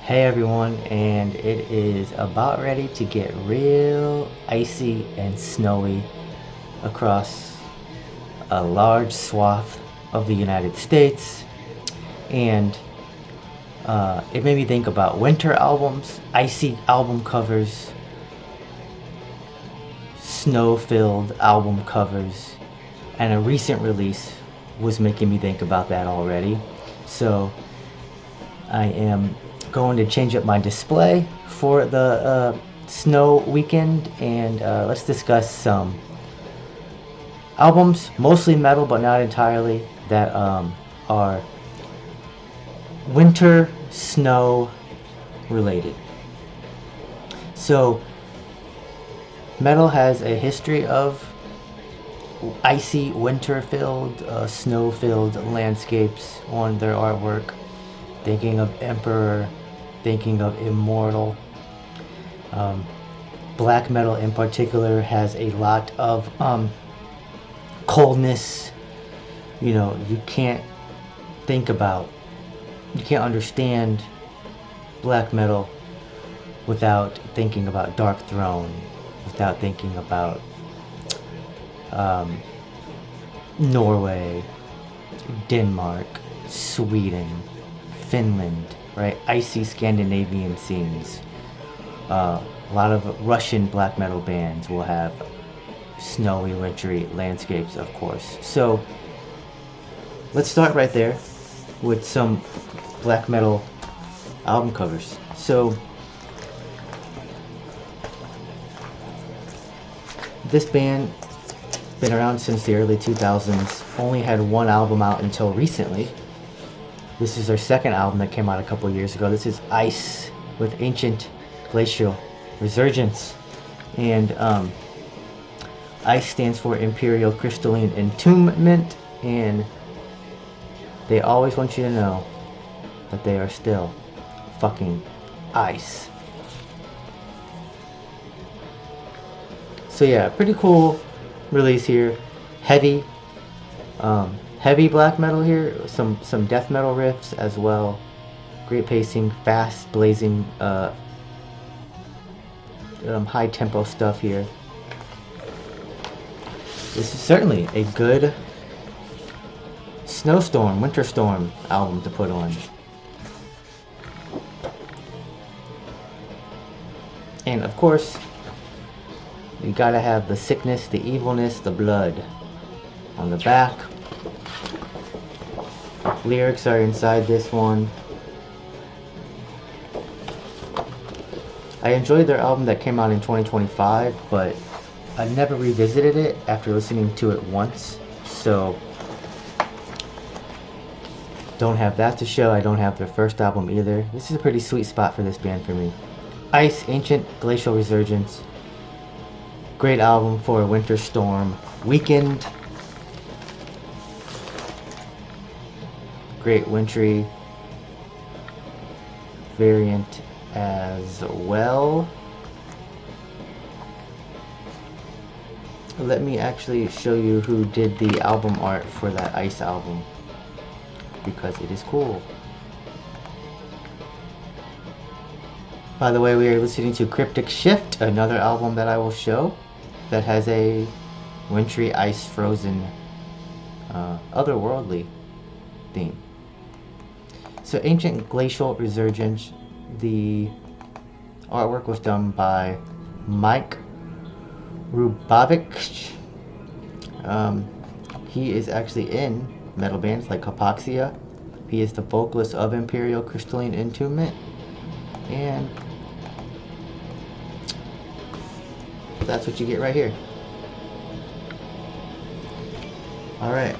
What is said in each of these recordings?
Hey everyone, and it is about ready to get real icy and snowy across a large swath of the United States. And it made me think about winter albums, icy album covers, snow filled album covers, and a recent release was making me think about that already. So I am going to change up my display for the snow weekend, and let's discuss some albums, mostly metal but not entirely, that are winter snow related. So metal has a history of icy, winter-filled, snow-filled landscapes on their artwork. Thinking of Emperor, thinking of Immortal. Black metal in particular has a lot of coldness. You know, you can't understand black metal without thinking about Dark Throne, without thinking about Norway, Denmark, Sweden, Finland, right? Icy Scandinavian scenes. A lot of Russian black metal bands will have snowy, wintry landscapes, of course. So let's start right there with some black metal album covers. So this band been around since the early 2000s, only had one album out until recently. This is their second album that came out a couple years ago. This is Ice with Ancient Glacial Resurgence. And Ice stands for Imperial Crystalline Entombment, and they always want you to know that they are still fucking ice. So yeah, pretty cool release here. Heavy black metal here, some death metal riffs as well. Great pacing, fast blazing, high tempo stuff here. This is certainly a good snowstorm, winter storm album to put on. And of course, you gotta have the sickness, the evilness, the blood on the back. Lyrics are inside this one. I enjoyed their album that came out in 2025, but I never revisited it after listening to it once. So don't have that to show. I don't have their first album either. This is a pretty sweet spot for this band for me. Ice, Ancient Glacial Resurgence. Great album for a winter storm weekend. Great wintry variant as well. Let me actually show you who did the album art for that Ice album, because it is cool. By the way, we are listening to Cryptic Shift, another album that I will show that has a wintry, ice frozen, otherworldly theme. So Ancient Glacial Resurgence, the artwork was done by Mike Rubavik. He is actually in metal bands like Hypoxia. He is the vocalist of Imperial Crystalline Entombment, and that's what you get right here. Alright.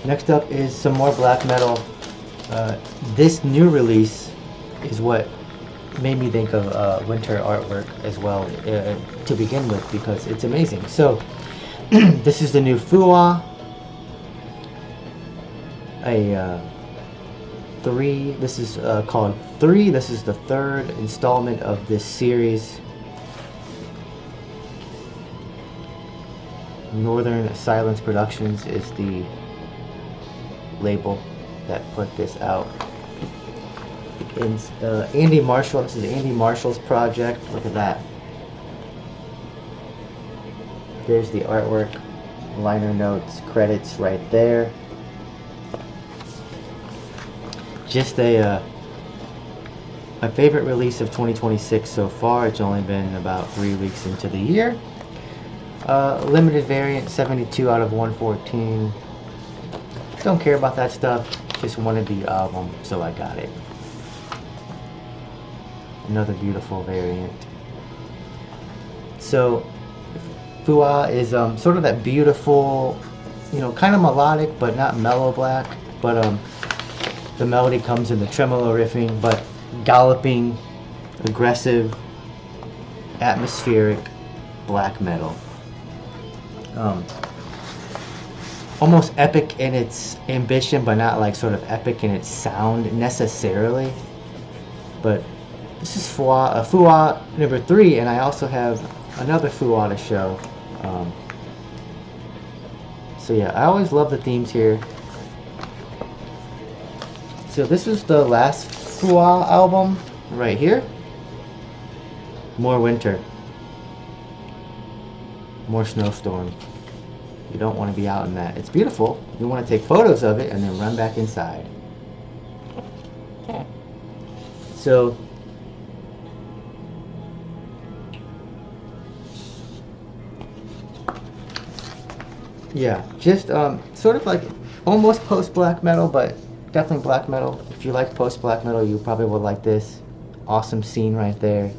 Next up is some more black metal. This new release is what made me think of winter artwork as well to begin with, because it's amazing. So this is the new Fua, this is called 3. This is the third installment of this series. Northern Silence Productions is the label. that put this out. And Andy Marshall, this is Andy Marshall's project. Look at that. There's the artwork, liner notes, credits right there. Just my favorite release of 2026 so far. It's only been about 3 weeks into the year. Limited variant, 72 out of 114. Don't care about that stuff. Just wanted the album, so I got it. Another beautiful variant. So, Fua is sort of that beautiful, you know, kind of melodic, but not mellow black. But the melody comes in the tremolo riffing, but galloping, aggressive, atmospheric black metal. Almost epic in its ambition, but not like sort of epic in its sound necessarily. But this is Fua number 3, and I also have another Fua to show. So yeah, I always love the themes here. So this is the last Fua album right here. More winter. More snowstorm. You don't want to be out in that. It's beautiful. You want to take photos of it and then run back inside. So yeah, just sort of like almost post-black metal, but definitely black metal. If you like post-black metal, you probably will like this. Awesome scene right there.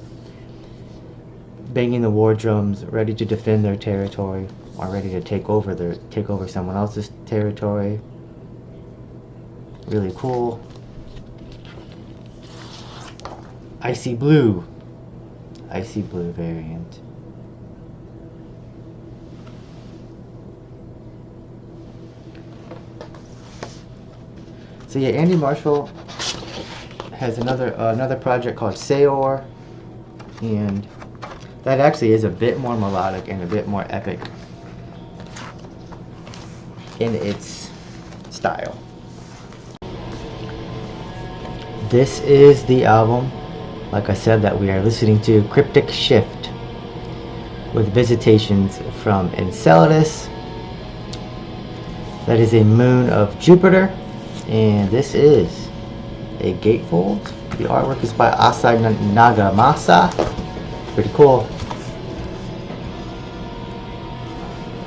Banging the war drums, ready to defend their territory, or ready to take over someone else's territory. Really cool. Icy blue variant. So yeah, Andy Marshall has another project called Seor, and that actually is a bit more melodic and a bit more epic in its style. This is the album, like I said, that we are listening to, Cryptic Shift, with visitations from Enceladus. That is a moon of Jupiter, and this is a gatefold. The artwork is by Asai Nagamasa. Pretty cool.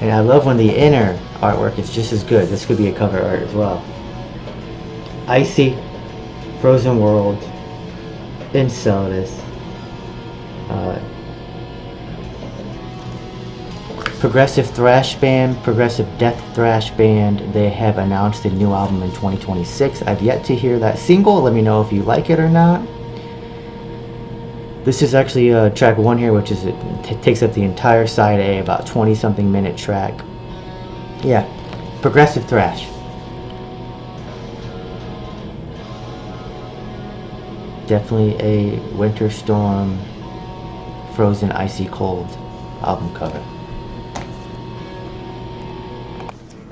And I love when the inner artwork is just as good. This could be a cover art as well. Icy, Frozen World, Enceladus, progressive thrash band, progressive death thrash band. They have announced a new album in 2026. I've yet to hear that single. Let me know if you like it or not. This is actually track 1 here, which is it takes up the entire side A, about 20-something minute track. Yeah, progressive thrash. Definitely a winter storm, frozen, icy cold album cover.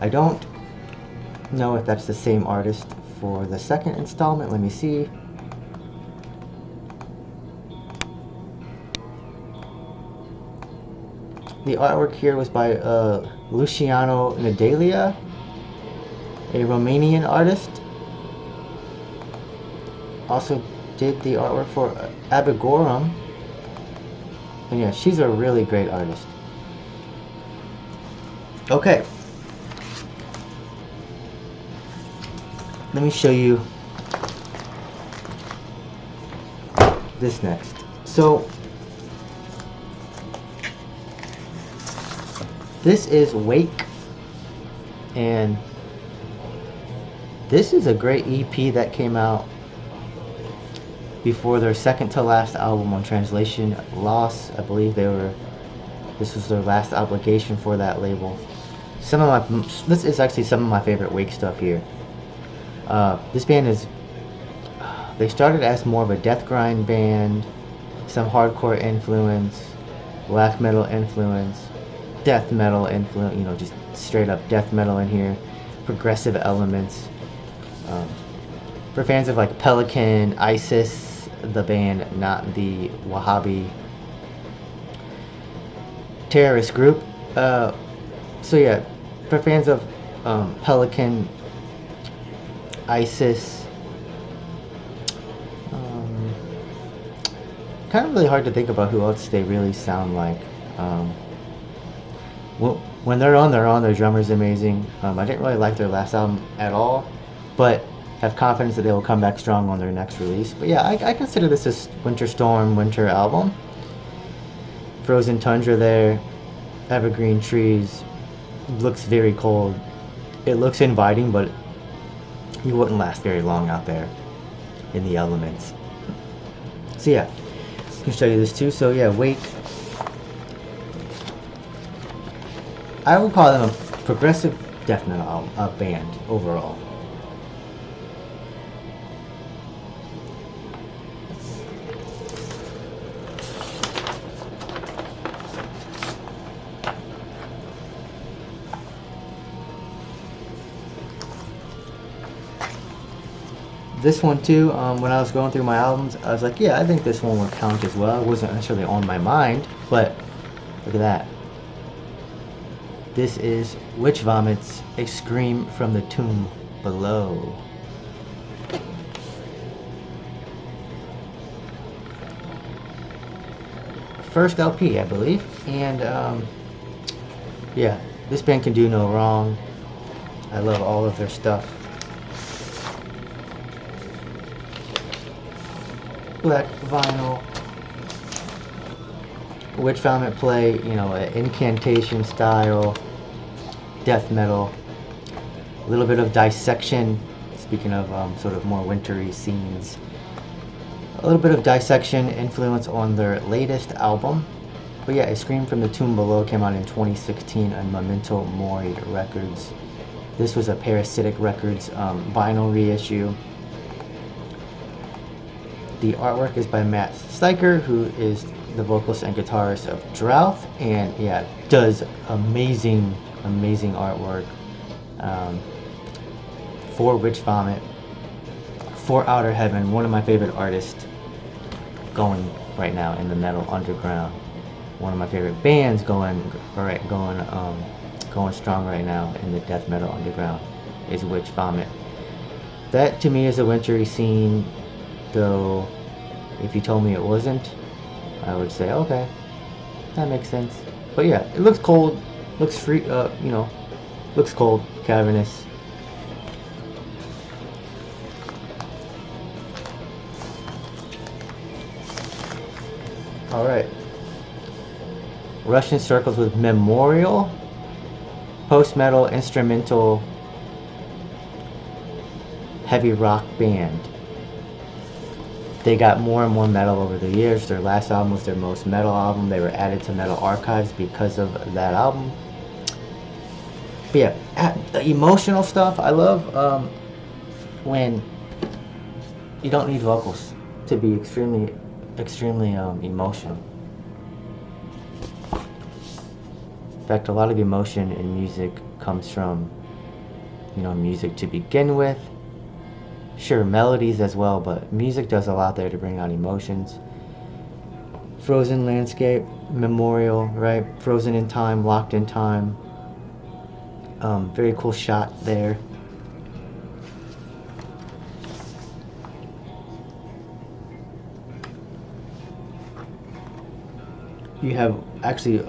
I don't know if that's the same artist for the second installment. Let me see. The artwork here was by Luciano Nedelia, a Romanian artist. Also did the artwork for Abigorum. And yeah, she's a really great artist. Okay. Let me show you this next. So this is Wake, and this is a great EP that came out before their second to last album on Translation Loss. I believe this was their last obligation for that label. This is actually some of my favorite Wake stuff here. This band they started as more of a death grind band, some hardcore influence, black metal influence, death metal influence, you know, just straight up death metal in here, progressive elements. Um, for fans of like Pelican, ISIS, the band, not the Wahhabi terrorist group. So yeah, for fans of Pelican, ISIS, kind of really hard to think about who else they really sound like. When they're on, their drummer's amazing. I didn't really like their last album at all, but have confidence that they will come back strong on their next release. But yeah, I consider this a Winter Storm winter album. Frozen tundra there, evergreen trees, looks very cold. It looks inviting, but you wouldn't last very long out there in the elements. So yeah, I can show you this too. So yeah, Wake. I would call them a progressive death metal album, band overall. This one too, when I was going through my albums, I was like, yeah, I think this one would count as well. It wasn't necessarily on my mind, but look at that. This is Witch Vomit's A Scream from the Tomb Below. First LP, I believe. And yeah, this band can do no wrong. I love all of their stuff. Black vinyl. Witch Vomit play, you know, an incantation style death metal. A little bit of dissection, speaking of sort of more wintry scenes. A little bit of dissection influence on their latest album. But yeah, A Scream from the Tomb Below came out in 2016 on Memento Mori Records. This was a Parasitic Records vinyl reissue. The artwork is by Matt Steiker, who is the vocalist and guitarist of Drouth, and yeah, does amazing artwork for Witch Vomit, for Outer Heaven, one of my favorite artists going right now in the metal underground. One of my favorite bands going strong right now in the death metal underground is Witch Vomit. That to me is a wintry scene. Though, if you told me it wasn't, I would say, okay, that makes sense. But yeah, it looks cold, looks free, you know, looks cold, cavernous. Alright. Russian Circles with Memorial. Post-metal, instrumental, heavy rock band. They got more and more metal over the years. Their last album was their most metal album. They were added to Metal Archives because of that album. But yeah, the emotional stuff, I love when you don't need vocals to be extremely emotional. In fact, a lot of emotion in music comes from, you know, music to begin with. Sure, melodies as well, but music does a lot there to bring out emotions. Frozen landscape, memorial, right? Frozen in time, locked in time. Very cool shot there. You have actually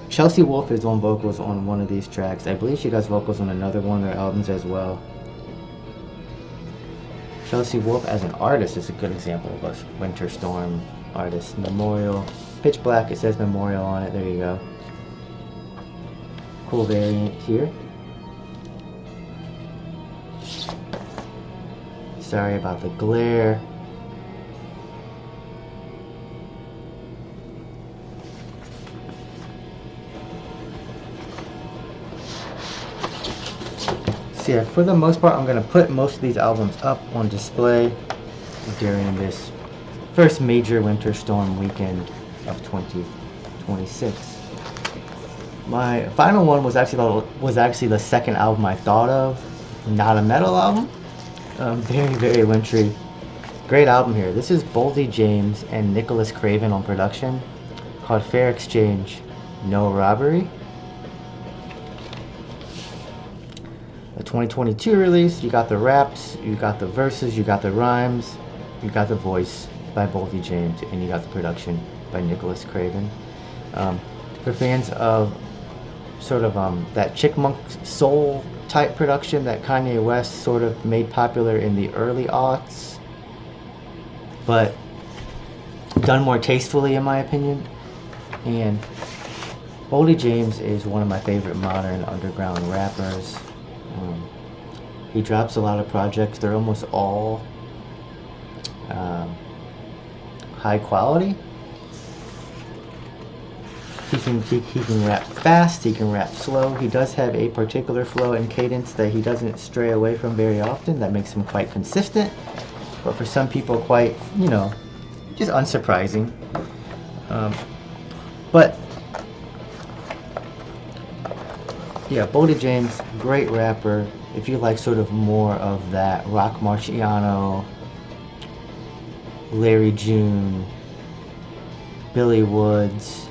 Chelsea Wolfe is on vocals on one of these tracks. I believe she does vocals on another one of their albums as well. Chelsea Wolfe as an artist is a good example of a Winter Storm artist. Memorial. Pitch Black, it says Memorial on it. There you go. Cool variant here. Sorry about the glare. So yeah, for the most part, I'm going to put most of these albums up on display during this first major Winter Storm weekend of 2026. My final one was actually the second album I thought of, not a metal album. Very, very wintry. Great album here. This is Boldy James and Nicholas Craven on production, called Fair Exchange, No Robbery. A 2022 release. You got the raps, you got the verses, you got the rhymes, you got the voice by Boldy James, and you got the production by Nicholas Craven. For fans of sort of that Chickmunk soul type production that Kanye West sort of made popular in the early aughts, but done more tastefully in my opinion. And Boldy James is one of my favorite modern underground rappers. He drops a lot of projects. They're almost all high quality. He can rap fast, he can rap slow. He does have a particular flow and cadence that he doesn't stray away from very often. That makes him quite consistent, but for some people quite, just unsurprising. But yeah, Boldy James, great rapper. If you like sort of more of that Rock Marciano, Larry June, Billy Woods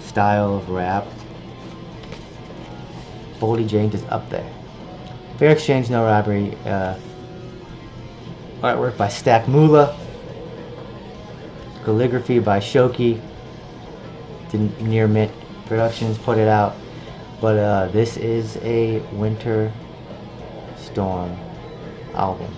style of rap, Boldy James is up there. Fair Exchange, No Robbery. Artwork by Stack Moolah. Calligraphy by Shoki. Near Mint Productions put it out. But this is a Winter Storm album.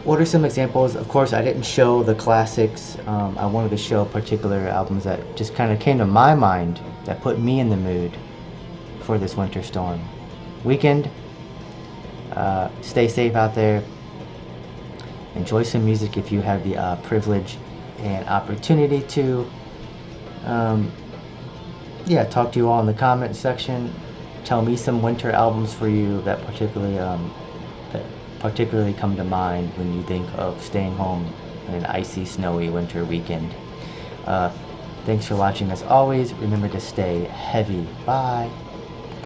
What are some examples? Of course, I didn't show the classics. I wanted to show particular albums that just kind of came to my mind that put me in the mood for this winter storm. Weekend. Stay safe out there. Enjoy some music if you have the privilege and opportunity to. Talk to you all in the comment section. Tell me some winter albums for you that particularly come to mind when you think of staying home on an icy, snowy winter weekend. Thanks for watching as always. Remember to stay heavy. Bye.